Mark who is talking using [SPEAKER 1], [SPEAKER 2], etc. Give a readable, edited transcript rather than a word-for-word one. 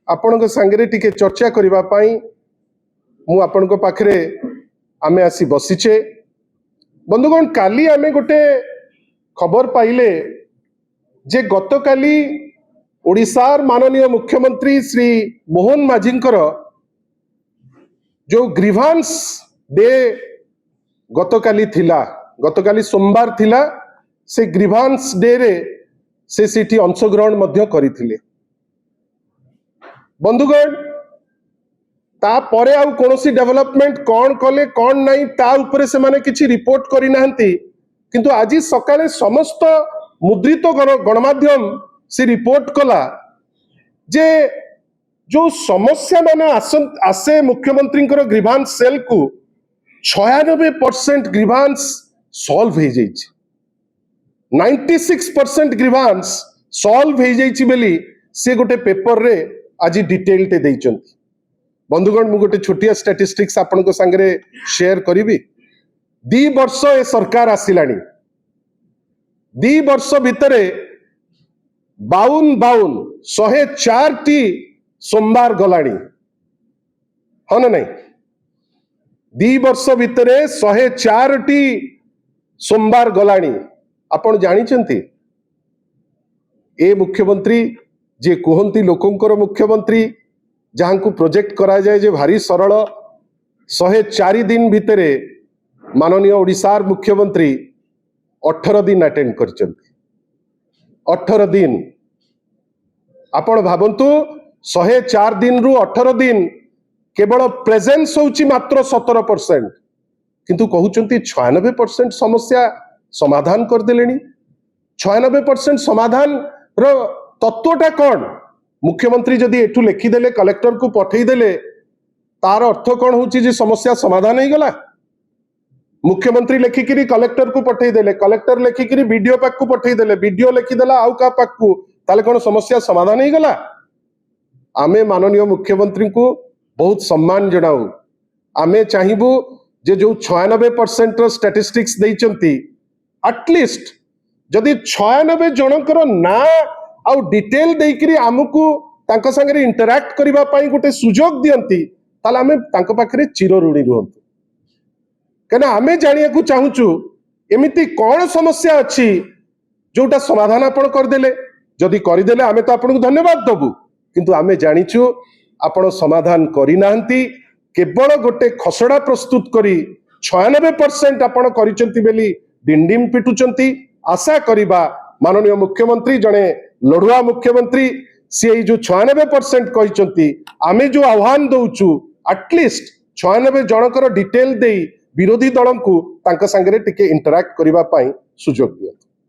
[SPEAKER 1] आपण सांगे टिके चर्चा करने मु आपण पाखे आमे आसी बसीचे। बंधुगण काली आमे गोटे खबर पाइले जे गतकाली ओडिशार माननीय मुख्यमंत्री श्री मोहन माझींकर जो ग्रीवांस डे गतकाली थिला, गतकाली सोमवार थिला, से ग्रीवांस डे रे से सिटी अंशग्रहण मध्य करिथिले। बंधुगण ता परे आउ कोनोसी डेवलपमेंट कौन कले कौन नहीं ता उपरे से माने किछि रिपोर्ट करि नाहंती, किंतु आज सकाळे समस्त मुद्रित गणमाध्यम से रिपोर्ट कला जे जो समस्या माने आसे मुख्यमंत्री ग्रीवांस सेल को 96% ग्रीवांस सॉल्व हो जाइए, 96% ग्रीवांस सॉल्व हो जाइए बेली से गोटे पेपर रे आज डिटेल टे देइचंती। बंधुगण मु गोटे छोटिया स्टैटिस्टिक्स आपन संगे शेयर करी। 2 वर्ष ए सरकार आसिलानी, 2 वर्ष भितरे 104 टी सोमवार गलानी, हाँ ना नहीं? 2 वर्ष भितरे 104 टी सोमवार गलानी। आपण जानिचंती ए मुख्यमंत्री जे कहती लोकंकर मुख्यमंत्री जहां को प्रोजेक्ट करा जाए जे भारी सरल, 104 दिन भितरे माननीय ओडिशार मुख्यमंत्री 18 दिन अटेंड करचंती। 18 दिन आपण भावंतु 104 दिन रु 18 दिन केवल प्रेजेंस होची मात्र 17%, किंतु कहउचंती 96% समस्या समाधान कर देलेनी। 96% समाधान रो तत्वटा कौन? मुख्यमंत्री जदि एठू लिखिदेले कलेक्टर को पठेदेले तार अर्थ कौन होची जे समस्या समाधान हो गला? मुख्यमंत्री लिखिकी कलेक्टर को पठेदेले, कलेक्टर लिखिकी बीडीओ पाक को पठेदेले, बीडीओ लिखिदेला आउ का पाक को, ताले कौन समस्या समाधान हो गला? आमे माननीय मुख्यमंत्री को बहुत सम्मान जनाऊ। आमे चाहिबू जे जो 96% रो स्टैटिस्टिक्स देइचंती, एटलिस्ट जदि 96 जनकर ना आउ डिटेल देइकरी आमको तांको संगे इंटरैक्ट करिबा पई गोटे सुजोग दियंती, ताले आमे तांको पाखरे चिर ऋणी रहंतु। कना आमे जानिया को चाहूचु एमिति कोन समस्या अछि जोटा समाधान आपण कर देले। जदि कर देले आमे तो आपन को धन्यवाद दबु, किंतु आमे जानिचु आपण समाधान करि नाहंती, केवल गोटे खसड़ा प्रस्तुत करी 96% आपण करिसंती बेली डिंडिम पिटुचंती। आशा करिबा माननीय मुख्यमंत्री जने लड़ुआ मुख्यमंत्री, से जो 96% कहिसंती, आमे जो आह्वान दउचु एटलिस्ट 96 जनकर डिटेल देई विरोधी दल को तांका संगे टिके इंटरैक्ट करिबा पई सुजोग दियो।